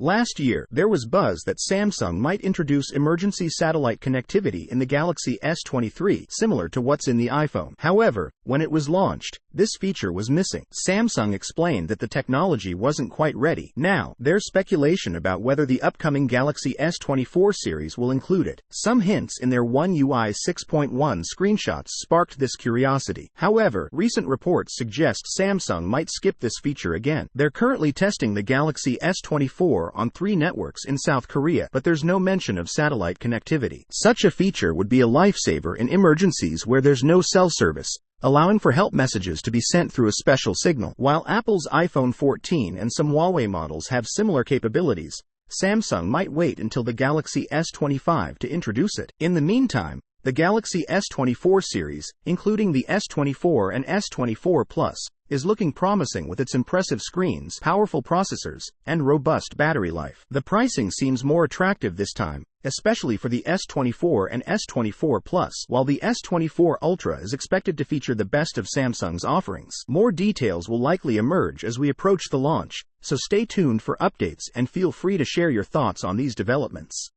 Last year, there was buzz that Samsung might introduce emergency satellite connectivity in the Galaxy S23, similar to what's in the iPhone. However, when it was launched, this feature was missing. Samsung explained that the technology wasn't quite ready. Now, there's speculation about whether the upcoming Galaxy S24 series will include it. Some hints in their One UI 6.1 screenshots sparked this curiosity. However, recent reports suggest Samsung might skip this feature again. They're currently testing the Galaxy S24 on 3 networks in South Korea, but there's no mention of satellite connectivity. Such a feature would be a lifesaver in emergencies where there's no cell service, allowing for help messages to be sent through a special signal. While Apple's iPhone 14 and some Huawei models have similar capabilities, Samsung might wait until the Galaxy S25 to introduce it. In the meantime, the Galaxy S24 series, including the S24 and S24 Plus, is looking promising with its impressive screens, powerful processors, and robust battery life. The pricing seems more attractive this time, especially for the S24 and S24 Plus, while the S24 Ultra is expected to feature the best of Samsung's offerings. More details will likely emerge as we approach the launch, so stay tuned for updates and feel free to share your thoughts on these developments.